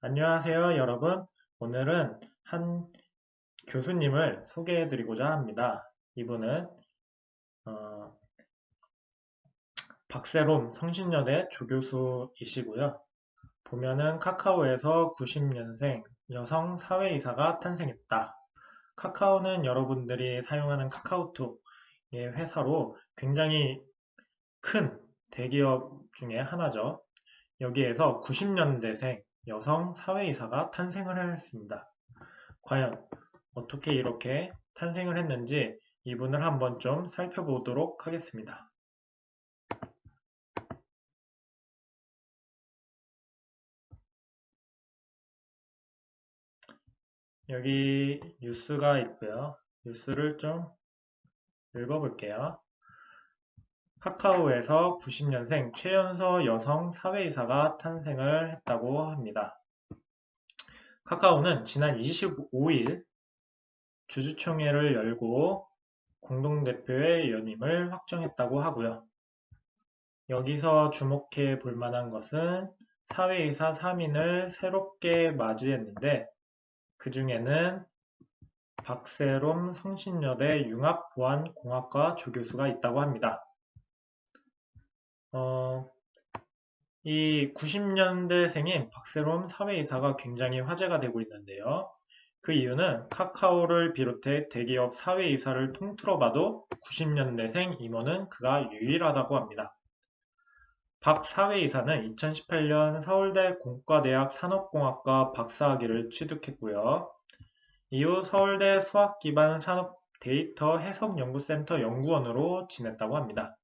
안녕하세요, 여러분. 오늘은 한 교수님을 소개해 드리고자 합니다. 이분은 어, 박세롬 성신여대 조교수이시고요. 보면은 카카오에서 90년생 여성 사회이사가 탄생했다. 카카오는 여러분들이 사용하는 카카오톡의 회사로 굉장히 큰 대기업 중에 하나죠. 여기에서 90년대생 여성 사회이사가 탄생을 했습니다. 과연 어떻게 이렇게 탄생을 했는지 이분을 한번 좀 살펴보도록 하겠습니다. 여기 뉴스가 있고요. 뉴스를 좀 읽어볼게요. 카카오에서 90년생 최연소 여성 사회이사가 탄생을 했다고 합니다. 카카오는 지난 25일 주주총회를 열고 공동대표의 연임을 확정했다고 하고요. 여기서 주목해 볼 만한 것은 사회이사 3인을 새롭게 맞이했는데 그 중에는 박세롬 성신여대 융합보안공학과 조교수가 있다고 합니다. 이 90년대생인 박세롬 사회이사가 굉장히 화제가 되고 있는데요. 그 이유는 카카오를 비롯해 대기업 사회이사를 통틀어 봐도 90년대생 임원은 그가 유일하다고 합니다. 박 사회이사는 2018년 서울대 공과대학 산업공학과 박사학위를 취득했고요. 이후 서울대 수학기반 산업 데이터 해석연구센터 연구원으로 지냈다고 합니다.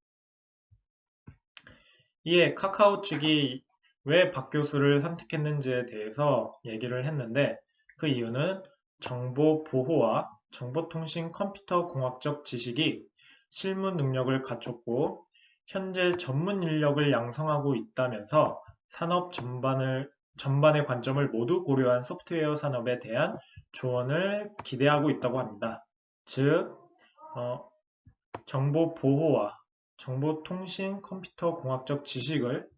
이에 카카오 측이 왜 박 교수를 선택했는지에 대해서 얘기를 했는데 그 이유는 정보 보호와 정보통신 컴퓨터 공학적 지식이 실무 능력을 갖췄고 현재 전문 인력을 양성하고 있다면서 산업 전반의 관점을 모두 고려한 소프트웨어 산업에 대한 조언을 기대하고 있다고 합니다. 즉, 정보 보호와 정보통신 컴퓨터 공학적 지식을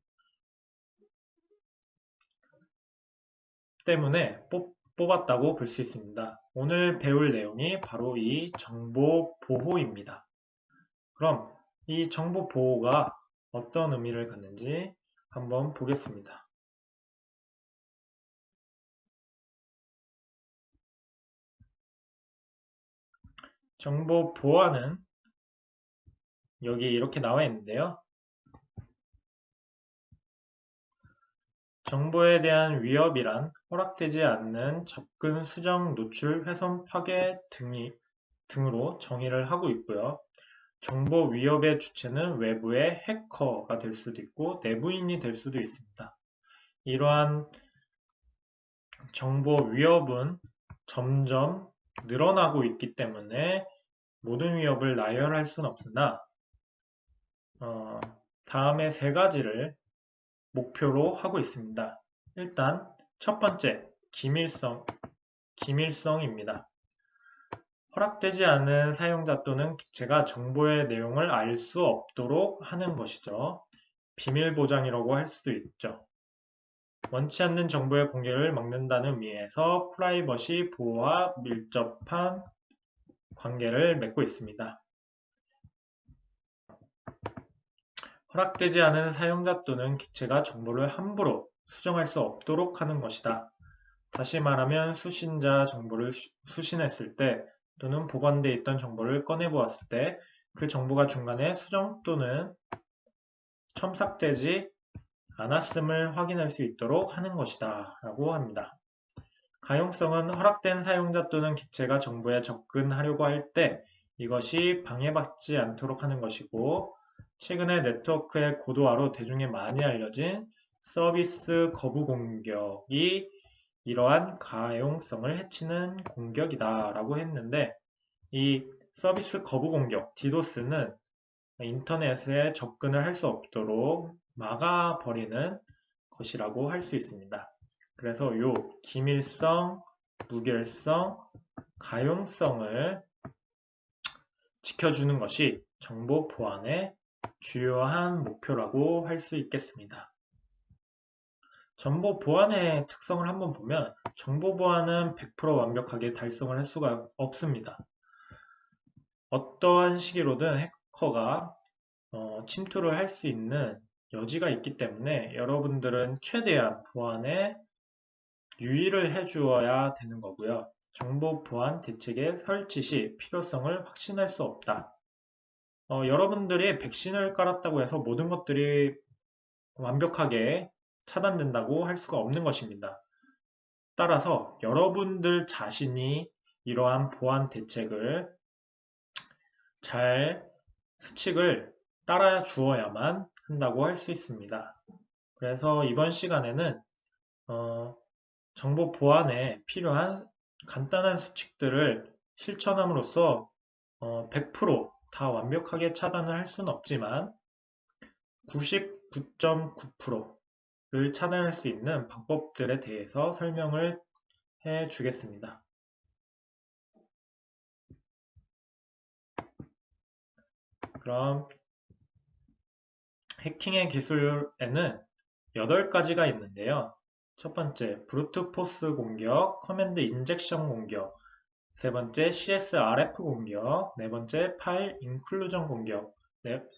때문에 뽑았다고 볼 수 있습니다. 오늘 배울 내용이 바로 이 정보 보호입니다. 그럼 이 정보 보호가 어떤 의미를 갖는지 한번 보겠습니다. 정보 보호는 여기 이렇게 나와 있는데요. 정보에 대한 위협이란 허락되지 않는 접근, 수정, 노출, 훼손, 파괴 등으로 정의를 하고 있고요. 정보 위협의 주체는 외부의 해커가 될 수도 있고 내부인이 될 수도 있습니다. 이러한 정보 위협은 점점 늘어나고 있기 때문에 모든 위협을 나열할 수는 없으나 다음에 세 가지를 목표로 하고 있습니다. 일단 첫 번째, 기밀성입니다. 허락되지 않은 사용자 또는 객체가 정보의 내용을 알 수 없도록 하는 것이죠. 비밀 보장이라고 할 수도 있죠. 원치 않는 정보의 공개를 막는다는 의미에서 프라이버시 보호와 밀접한 관계를 맺고 있습니다. 허락되지 않은 사용자 또는 객체가 정보를 함부로 수정할 수 없도록 하는 것이다. 다시 말하면 수신자 정보를 수신했을 때 또는 보관되어 있던 정보를 꺼내보았을 때 그 정보가 중간에 수정 또는 첨삭되지 않았음을 확인할 수 있도록 하는 것이다 라고 합니다. 가용성은 허락된 사용자 또는 객체가 정보에 접근하려고 할 때 이것이 방해받지 않도록 하는 것이고 최근에 네트워크의 고도화로 대중에 많이 알려진 서비스 거부 공격이 이러한 가용성을 해치는 공격이다 라고 했는데 이 서비스 거부 공격, 디도스는 인터넷에 접근을 할 수 없도록 막아버리는 것이라고 할 수 있습니다. 그래서 요 기밀성, 무결성, 가용성을 지켜주는 것이 정보 보안의 주요한 목표라고 할 수 있겠습니다. 정보 보안의 특성을 한번 보면 정보 보안은 100% 완벽하게 달성을 할 수가 없습니다. 어떠한 시기로든 해커가 침투를 할 수 있는 여지가 있기 때문에 여러분들은 최대한 보안에 유의를 해주어야 되는 거고요. 정보 보안 대책의 설치 시 필요성을 확신할 수 없다. 여러분들이 백신을 깔았다고 해서 모든 것들이 완벽하게 차단된다고 할 수가 없는 것입니다. 따라서 여러분들 자신이 이러한 보안 대책을 잘 수칙을 따라 주어야만 한다고 할 수 있습니다. 그래서 이번 시간에는 정보 보안에 필요한 간단한 수칙들을 실천함으로써 100%다 완벽하게 차단을 할 수는 없지만 99.9%를 차단할 수 있는 방법들에 대해서 설명을 해 주겠습니다. 그럼 해킹의 기술에는 8가지가 있는데요. 첫 번째, 브루트포스 공격, 커맨드 인젝션 공격, 세 번째, CSRF 공격, 네 번째, 파일 인클루전 공격,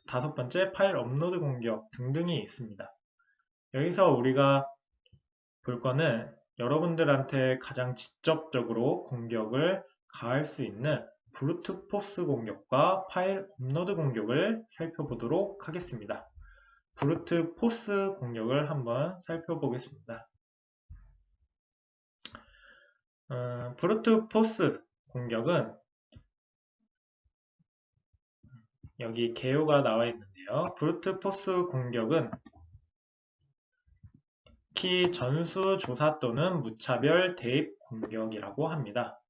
다섯 번째, 파일 업로드 공격 등등이 있습니다. 여기서 우리가 볼 거는 여러분들한테 가장 직접적으로 공격을 가할 수 있는 브루트포스 공격과 파일 업로드 공격을 살펴보도록 하겠습니다. 브루트포스 공격을 한번 살펴보겠습니다. 브루트포스 공격은 여기 개요가 나와 있는데요. 브루트포스 공격은 키 전수 조사 또는 무차별 대입 공격이라고 합니다.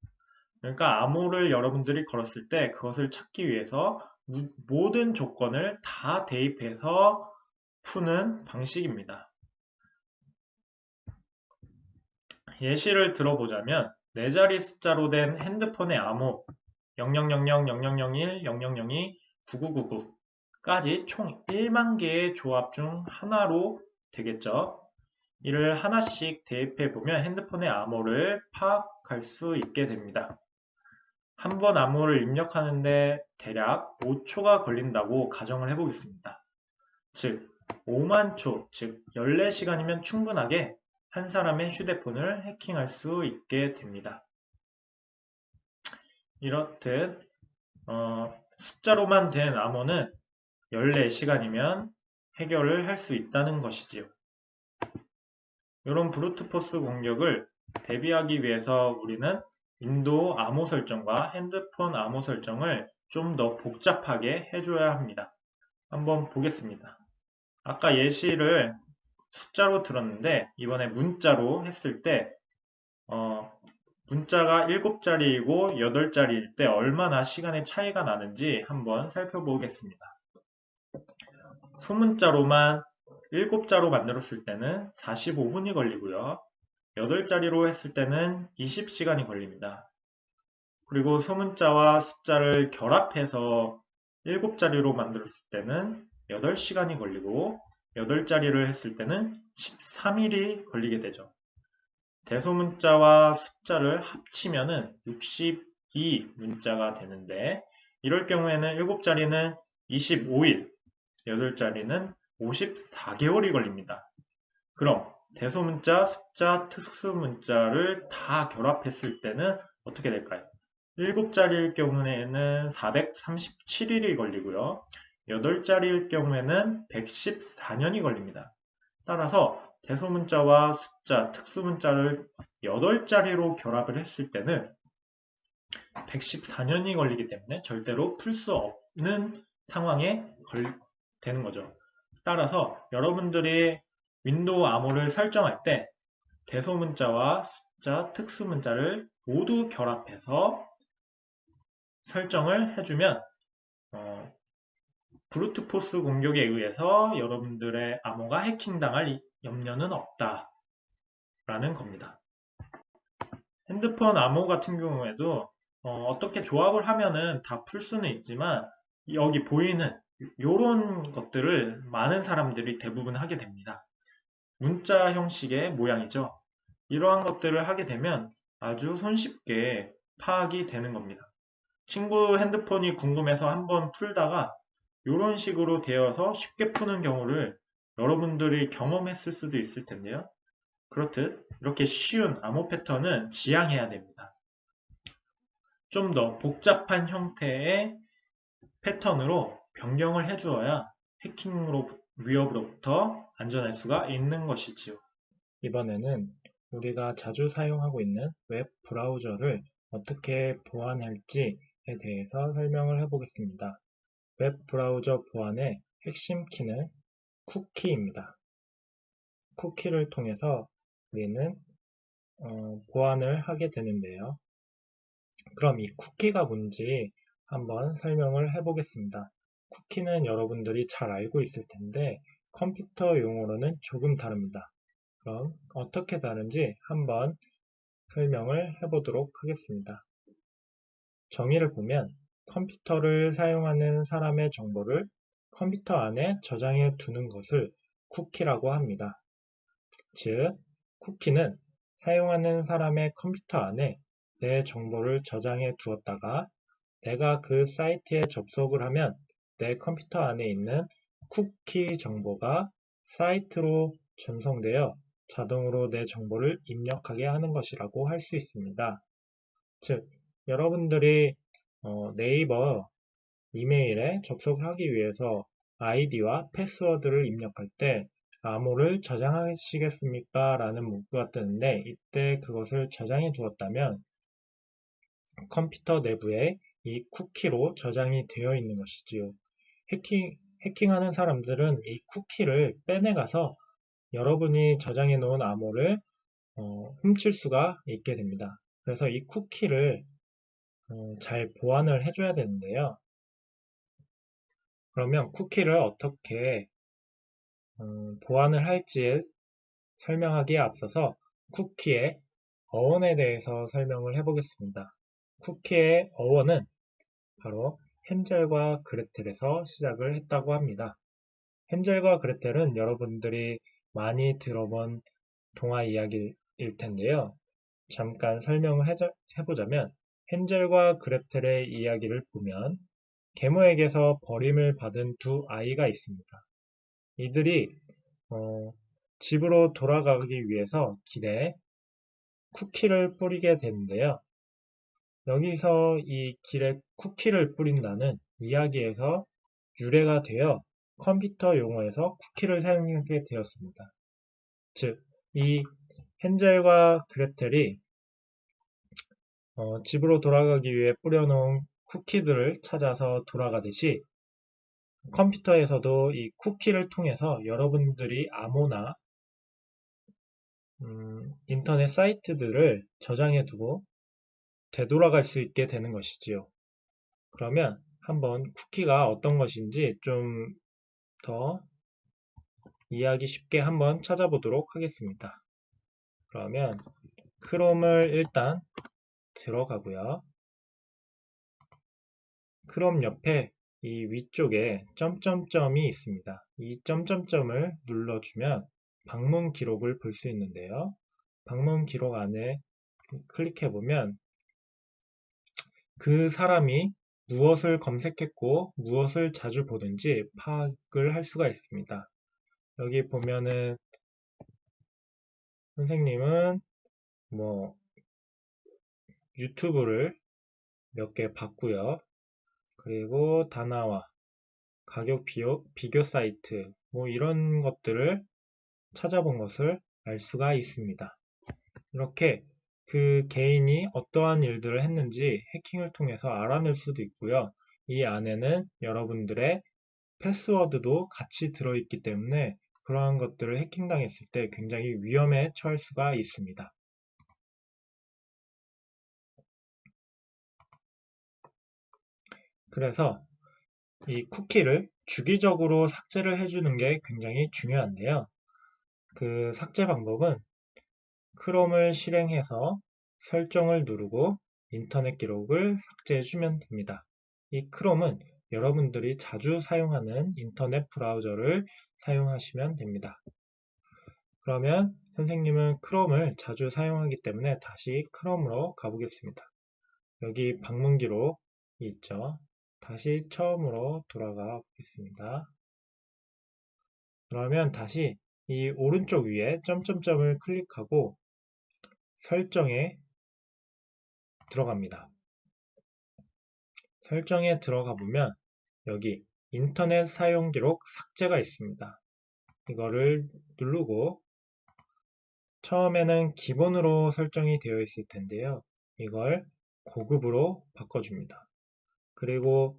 그러니까 암호를 여러분들이 걸었을 때 그것을 찾기 위해서 모든 조건을 다 대입해서 푸는 방식입니다. 예시를 들어보자면 4자리 숫자로 된 핸드폰의 암호 0000, 0001, 0002, 9999까지 총 1만 개의 조합 중 하나로 되겠죠. 이를 하나씩 대입해보면 핸드폰의 암호를 파악할 수 있게 됩니다. 한 번 암호를 입력하는데 대략 5초가 걸린다고 가정을 해보겠습니다. 즉 5만 초, 즉 14시간이면 충분하게 한 사람의 휴대폰을 해킹할 수 있게 됩니다. 이렇듯 숫자로만 된 암호는 14시간이면 해결을 할 수 있다는 것이지요. 이런 브루트포스 공격을 대비하기 위해서 우리는 윈도우 암호 설정과 핸드폰 암호 설정을 좀 더 복잡하게 해줘야 합니다. 한번 보겠습니다. 아까 예시를 숫자로 들었는데 이번에 문자로 했을 때 문자가 7자리이고 8자리일 때 얼마나 시간의 차이가 나는지 한번 살펴보겠습니다. 소문자로만 7자로 만들었을 때는 45분이 걸리고요. 8자리로 했을 때는 20시간이 걸립니다. 그리고 소문자와 숫자를 결합해서 7자리로 만들었을 때는 8시간이 걸리고 8자리를 했을 때는 13일이 걸리게 되죠. 대소문자와 숫자를 합치면은 62 문자가 되는데 이럴 경우에는 7자리는 25일, 8자리는 54개월이 걸립니다. 그럼 대소문자, 숫자, 특수문자를 다 결합했을 때는 어떻게 될까요? 7자리일 경우에는 437일이 걸리고요. 8자리일 경우에는 114년이 걸립니다. 따라서 대소문자와 숫자, 특수문자를 8자리로 결합을 했을 때는 114년이 걸리기 때문에 절대로 풀 수 없는 상황에 되는 거죠. 따라서 여러분들이 윈도우 암호를 설정할 때 대소문자와 숫자, 특수문자를 모두 결합해서 설정을 해주면 브루트포스 공격에 의해서 여러분들의 암호가 해킹당할 염려는 없다라는 겁니다. 핸드폰 암호 같은 경우에도 어떻게 조합을 하면은 다 풀 수는 있지만 여기 보이는 이런 것들을 많은 사람들이 대부분 하게 됩니다. 문자 형식의 모양이죠. 이러한 것들을 하게 되면 아주 손쉽게 파악이 되는 겁니다. 친구 핸드폰이 궁금해서 한번 풀다가 이런 식으로 되어서 쉽게 푸는 경우를 여러분들이 경험했을 수도 있을 텐데요. 그렇듯 이렇게 쉬운 암호 패턴은 지양해야 됩니다. 좀 더 복잡한 형태의 패턴으로 변경을 해주어야 위협으로부터 안전할 수가 있는 것이지요. 이번에는 우리가 자주 사용하고 있는 웹 브라우저를 어떻게 보안할지에 대해서 설명을 해보겠습니다. 웹 브라우저 보안의 핵심 키는 쿠키입니다. 쿠키를 통해서 우리는 보안을 하게 되는데요. 그럼 이 쿠키가 뭔지 한번 설명을 해보겠습니다. 쿠키는 여러분들이 잘 알고 있을 텐데 컴퓨터 용어로는 조금 다릅니다. 그럼 어떻게 다른지 한번 설명을 해보도록 하겠습니다. 정의를 보면 컴퓨터를 사용하는 사람의 정보를 컴퓨터 안에 저장해 두는 것을 쿠키라고 합니다. 즉, 쿠키는 사용하는 사람의 컴퓨터 안에 내 정보를 저장해 두었다가 내가 그 사이트에 접속을 하면 내 컴퓨터 안에 있는 쿠키 정보가 사이트로 전송되어 자동으로 내 정보를 입력하게 하는 것이라고 할 수 있습니다. 즉, 여러분들이 네이버 이메일에 접속을 하기 위해서 아이디와 패스워드를 입력할 때 암호를 저장하시겠습니까? 라는 문구가 뜨는데 이때 그것을 저장해 두었다면 컴퓨터 내부에 이 쿠키로 저장이 되어 있는 것이지요. 해킹하는 사람들은 이 쿠키를 빼내가서 여러분이 저장해 놓은 암호를 훔칠 수가 있게 됩니다. 그래서 이 쿠키를 잘 보안을 해줘야 되는데요. 그러면 쿠키를 어떻게 보안을 할지에 설명하기에 앞서서 쿠키의 어원에 대해서 설명을 해보겠습니다. 쿠키의 어원은 바로 헨젤과 그레텔에서 시작을 했다고 합니다. 헨젤과 그레텔은 여러분들이 많이 들어본 동화 이야기일 텐데요. 잠깐 설명을 해보자면 헨젤과 그레텔의 이야기를 보면 계모에게서 버림을 받은 두 아이가 있습니다. 이들이 집으로 돌아가기 위해서 길에 쿠키를 뿌리게 되는데요. 여기서 이 길에 쿠키를 뿌린다는 이야기에서 유래가 되어 컴퓨터 용어에서 쿠키를 사용하게 되었습니다. 즉, 이 헨젤과 그레텔이 집으로 돌아가기 위해 뿌려놓은 쿠키들을 찾아서 돌아가듯이 컴퓨터에서도 이 쿠키를 통해서 여러분들이 암호나 인터넷 사이트들을 저장해 두고 되돌아갈 수 있게 되는 것이지요. 그러면 한번 쿠키가 어떤 것인지 좀 더 이해하기 쉽게 한번 찾아보도록 하겠습니다. 그러면 크롬을 일단 들어가고요. 크롬 옆에 이 위쪽에 점점점이 있습니다. 이 점점점을 눌러주면 방문 기록을 볼 수 있는데요. 방문 기록 안에 클릭해보면 그 사람이 무엇을 검색했고 무엇을 자주 보는지 파악을 할 수가 있습니다. 여기 보면은 선생님은 뭐 유튜브를 몇 개 봤고요. 그리고 다나와 가격 비교 사이트 뭐 이런 것들을 찾아본 것을 알 수가 있습니다. 이렇게 그 개인이 어떠한 일들을 했는지 해킹을 통해서 알아낼 수도 있고요. 이 안에는 여러분들의 패스워드도 같이 들어있기 때문에 그러한 것들을 해킹당했을 때 굉장히 위험에 처할 수가 있습니다. 그래서 이 쿠키를 주기적으로 삭제를 해주는 게 굉장히 중요한데요. 그 삭제 방법은 크롬을 실행해서 설정을 누르고 인터넷 기록을 삭제해주면 됩니다. 이 크롬은 여러분들이 자주 사용하는 인터넷 브라우저를 사용하시면 됩니다. 그러면 선생님은 크롬을 자주 사용하기 때문에 다시 크롬으로 가보겠습니다. 여기 방문 기록 있죠. 다시 처음으로 돌아가 보겠습니다. 그러면 다시 이 오른쪽 위에 점점점을 클릭하고 설정에 들어갑니다. 설정에 들어가 보면 여기 인터넷 사용 기록 삭제가 있습니다. 이거를 누르고 처음에는 기본으로 설정이 되어 있을 텐데요. 이걸 고급으로 바꿔줍니다. 그리고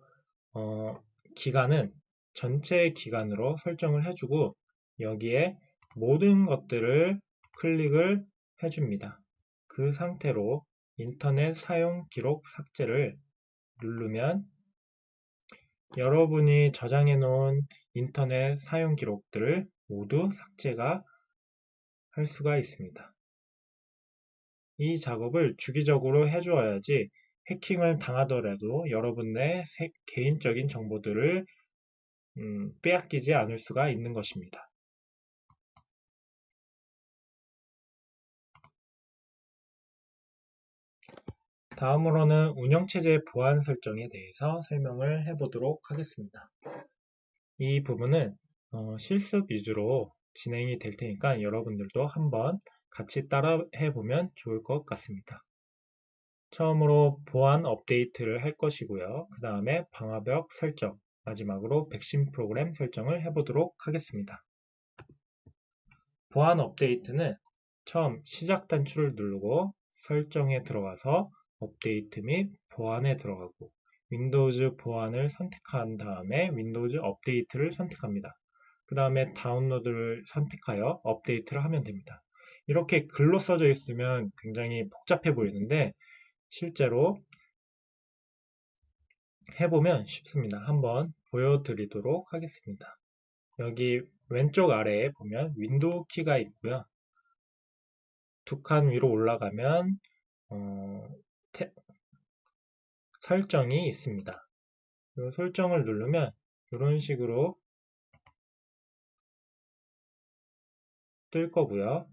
기간은 전체 기간으로 설정을 해주고 여기에 모든 것들을 클릭을 해줍니다. 그 상태로 인터넷 사용 기록 삭제를 누르면 여러분이 저장해 놓은 인터넷 사용 기록들을 모두 삭제가 할 수가 있습니다. 이 작업을 주기적으로 해주어야지 해킹을 당하더라도 여러분의 개인적인 정보들을 빼앗기지 않을 수가 있는 것입니다. 다음으로는 운영체제 보안 설정에 대해서 설명을 해보도록 하겠습니다. 이 부분은 실습 위주로 진행이 될 테니까 여러분들도 한번 같이 따라 해보면 좋을 것 같습니다. 처음으로 보안 업데이트를 할 것이고요. 그 다음에 방화벽 설정, 마지막으로 백신 프로그램 설정을 해보도록 하겠습니다. 보안 업데이트는 처음 시작 단추를 누르고 설정에 들어가서 업데이트 및 보안에 들어가고 윈도우즈 보안을 선택한 다음에 윈도우즈 업데이트를 선택합니다. 그 다음에 다운로드를 선택하여 업데이트를 하면 됩니다. 이렇게 글로 써져 있으면 굉장히 복잡해 보이는데 실제로 해보면 쉽습니다. 한번 보여드리도록 하겠습니다. 여기 왼쪽 아래에 보면 윈도우 키가 있고요. 두 칸 위로 올라가면 설정이 있습니다. 이 설정을 누르면 이런 식으로 뜰 거고요.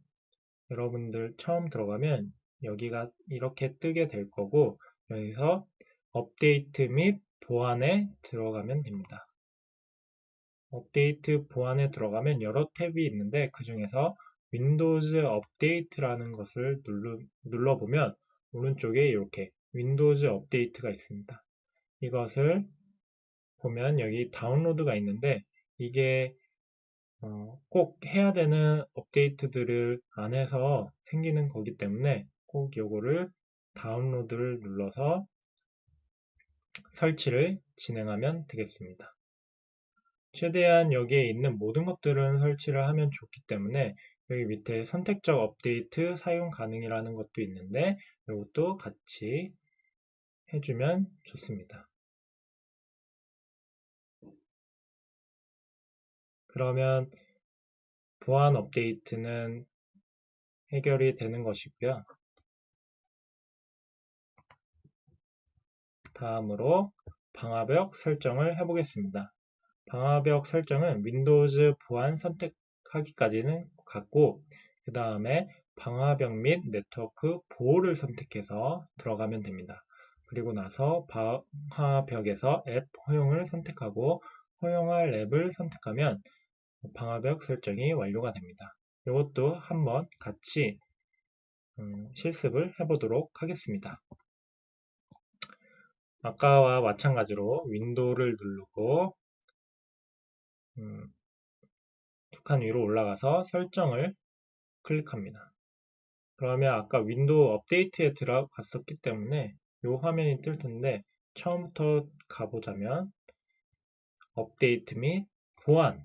여러분들 처음 들어가면 여기가 이렇게 뜨게 될 거고 여기서 업데이트 및 보안에 들어가면 됩니다. 업데이트 보안에 들어가면 여러 탭이 있는데 그 중에서 윈도우즈 업데이트라는 것을 눌러보면 오른쪽에 이렇게 윈도우즈 업데이트가 있습니다. 이것을 보면 여기 다운로드가 있는데 이게 꼭 해야 되는 업데이트들을 안에서 생기는 거기 때문에 꼭 요거를 다운로드를 눌러서 설치를 진행하면 되겠습니다. 최대한 여기에 있는 모든 것들은 설치를 하면 좋기 때문에 여기 밑에 선택적 업데이트 사용 가능이라는 것도 있는데 이것도 같이 해주면 좋습니다. 그러면 보안 업데이트는 해결이 되는 것이고요. 다음으로 방화벽 설정을 해보겠습니다. 방화벽 설정은 윈도우즈 보안 선택하기까지는 같고 그 다음에 방화벽 및 네트워크 보호를 선택해서 들어가면 됩니다. 그리고 나서 방화벽에서 앱 허용을 선택하고 허용할 앱을 선택하면 방화벽 설정이 완료가 됩니다. 이것도 한번 같이 실습을 해보도록 하겠습니다. 아까와 마찬가지로 윈도우를 누르고 두 칸 위로 올라가서 설정을 클릭합니다. 그러면 아까 윈도우 업데이트에 들어갔었기 때문에 이 화면이 뜰 텐데 처음부터 가보자면 업데이트 및 보안을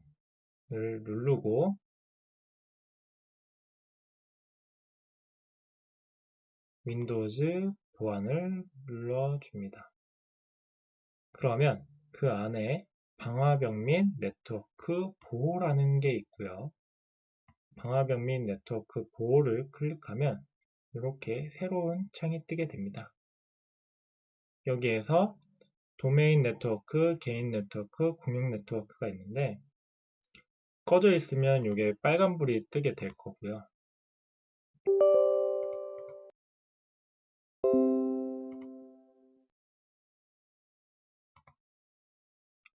누르고 윈도우즈 보안을 눌러줍니다. 그러면 그 안에 방화벽 및 네트워크 보호라는 게 있고요. 방화벽 및 네트워크 보호를 클릭하면 이렇게 새로운 창이 뜨게 됩니다. 여기에서 도메인 네트워크, 개인 네트워크, 공용 네트워크가 있는데 꺼져 있으면 이게 빨간불이 뜨게 될 거고요.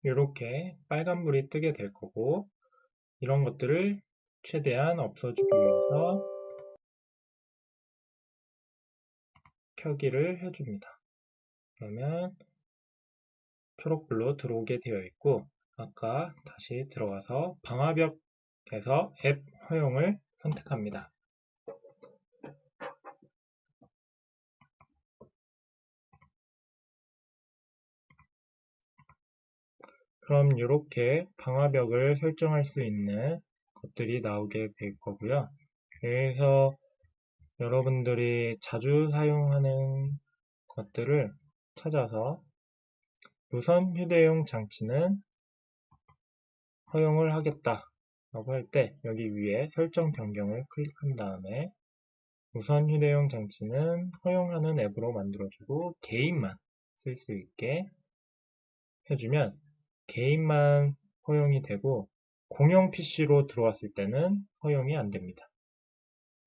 이렇게 빨간불이 뜨게 될 거고, 이런 것들을 최대한 없애주기 위해서 켜기를 해줍니다. 그러면 초록불로 들어오게 되어 있고, 아까 다시 들어가서 방화벽에서 앱 허용을 선택합니다. 그럼 이렇게 방화벽을 설정할 수 있는 것들이 나오게 될 거고요. 그래서 여러분들이 자주 사용하는 것들을 찾아서 무선 휴대용 장치는 허용을 하겠다 라고 할 때 여기 위에 설정 변경을 클릭한 다음에 무선 휴대용 장치는 허용하는 앱으로 만들어주고 개인만 쓸 수 있게 해주면 개인만 허용이 되고 공용 PC로 들어왔을 때는 허용이 안 됩니다.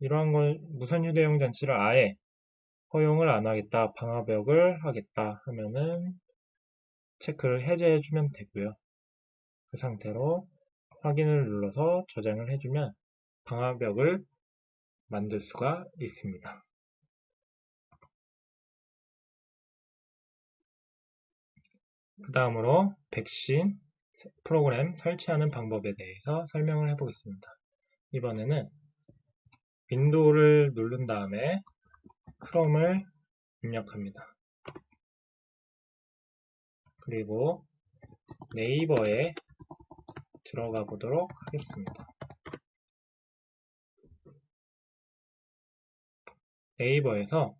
이러한 걸 무선 휴대용 장치를 아예 허용을 안 하겠다, 방화벽을 하겠다 하면은 체크를 해제해주면 되고요. 그 상태로 확인을 눌러서 저장을 해주면 방화벽을 만들 수가 있습니다. 그 다음으로 백신 프로그램 설치하는 방법에 대해서 설명을 해보겠습니다. 이번에는 윈도우를 누른 다음에 크롬을 입력합니다. 그리고 네이버에 들어가 보도록 하겠습니다. 네이버에서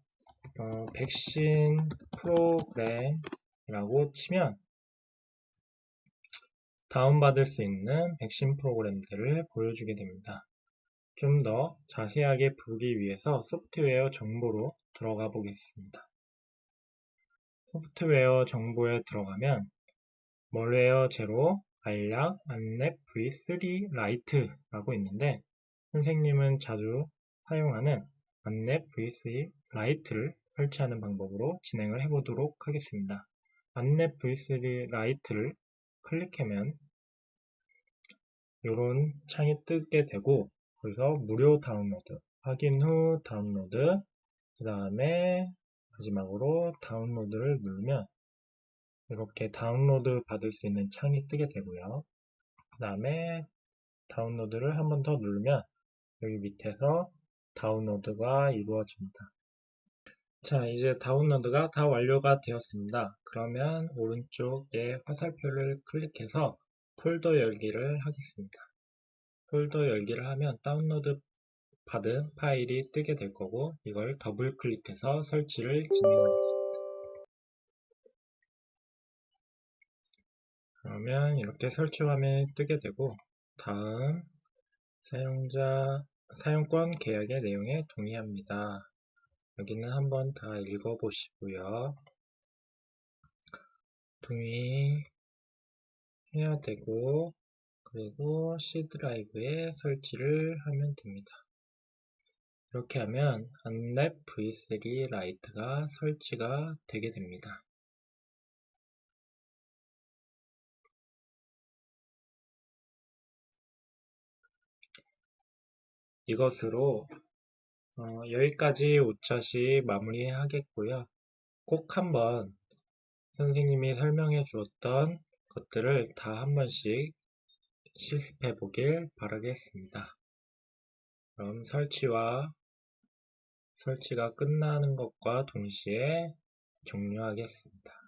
백신 프로그램이라고 치면 다운받을 수 있는 백신 프로그램들을 보여주게 됩니다. 좀 더 자세하게 보기 위해서 소프트웨어 정보로 들어가 보겠습니다. 소프트웨어 정보에 들어가면 멀웨어 제로, 알약, 안랩 V3 라이트라고 있는데 선생님은 자주 사용하는 안랩 V3 라이트를 설치하는 방법으로 진행을 해보도록 하겠습니다. 안랩 V3 라이트를 클릭하면 이런 창이 뜨게 되고 거기서 무료 다운로드, 확인 후 다운로드, 그 다음에 마지막으로 다운로드를 누르면 이렇게 다운로드 받을 수 있는 창이 뜨게 되고요. 그 다음에 다운로드를 한 번 더 누르면 여기 밑에서 다운로드가 이루어집니다. 자, 이제 다운로드가 다 완료가 되었습니다. 그러면 오른쪽에 화살표를 클릭해서 폴더 열기를 하겠습니다. 폴더 열기를 하면 다운로드 받은 파일이 뜨게 될 거고 이걸 더블 클릭해서 설치를 진행하겠습니다. 그러면 이렇게 설치 화면이 뜨게 되고 다음 사용권 계약의 내용에 동의합니다. 여기는 한번 다 읽어보시고요. 동의해야 되고 그리고 C 드라이브에 설치를 하면 됩니다. 이렇게 하면 안랩 V3 라이트가 설치가 되게 됩니다. 이것으로 여기까지 5차시 마무리하겠고요. 꼭 한번 선생님이 설명해 주었던 것들을 다 한 번씩 실습해 보길 바라겠습니다. 그럼 설치가 끝나는 것과 동시에 종료하겠습니다.